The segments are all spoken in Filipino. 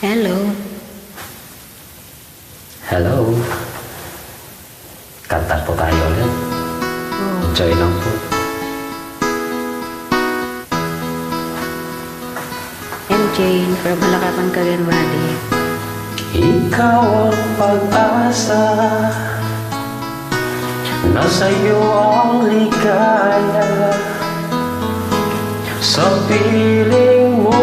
Hello. Hello. Kanta po tayo ulit. Enjoy lang po. MJ from Malakapan, Cagayan Valley. Ikaw ang pag-asa, nasa iyo ang ligaya. Sa piling mo,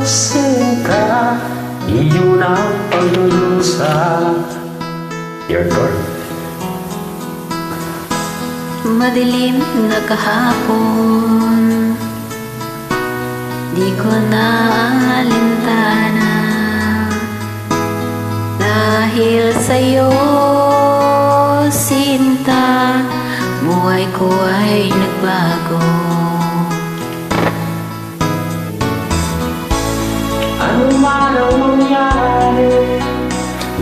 sinta, iyon ang paglulusa. Your turn. Madilim na kahapon, di ko na alintana. Dahil sa'yo, sinta, buhay ko ay nagbago. Ano man ang mangyari,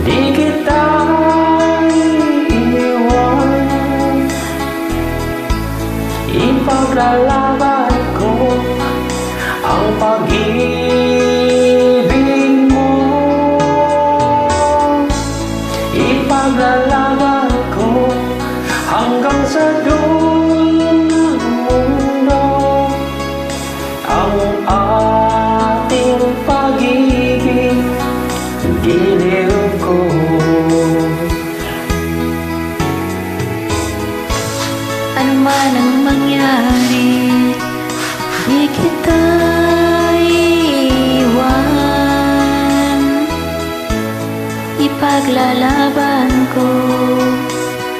di kita iiwan. Ipaglalaban ko ang pag-ibig mo. Ipaglalaban ko hanggang sa dulo ng mundo ang ating pag-ibig, giliw ko. Ano man ang mangyari, di kita iiwan. Ipaglalaban ko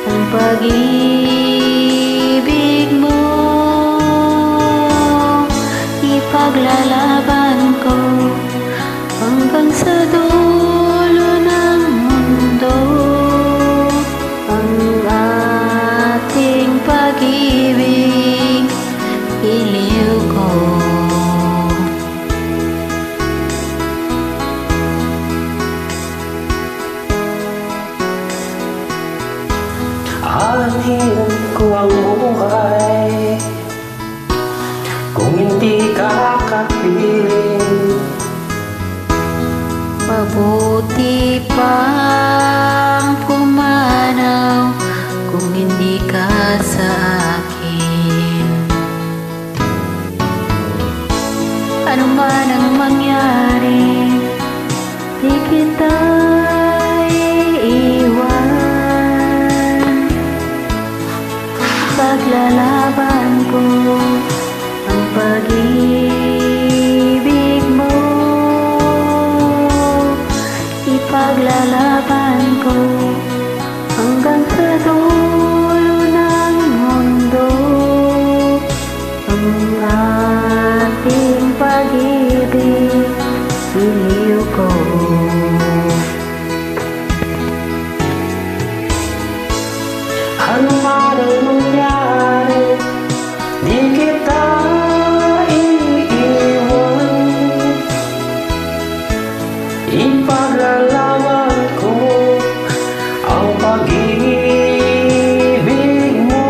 ang pag-ibig mo. Ipaglalaban ko hanggang sa dulo ng mundo ang ating pag-ibig, iliw ko. Aanhin ko ang buhay kung hindi ka kapiling. Mabuti pang pumanaw kung hindi ka sa akin. Ano man ang mangyari, di kita iiwan. Paglalaban ko ang pag-ibig mo. Ipaglalaban ko hanggang sa dulo ng mundo ang ating pag-ibig, iliw ko. Ano man ang mangyari, di kita iiwan. Ipaglalaban ko ang pag-ibig mo.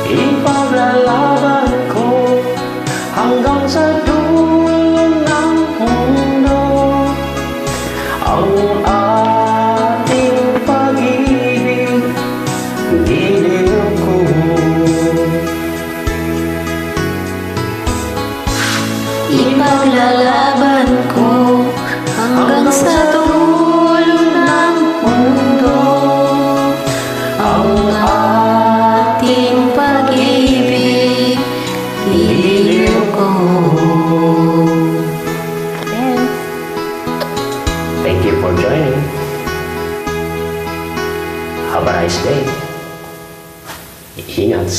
Ipaglalaban ko hanggang sa dulo ng mundo ang ating pag-ibig, giliw ko. Ipaglalaban ko hanggang sa dulo ng mundo ang ating pag-ibig, iliw ko. Thank you for joining. Have a nice day. Ingat.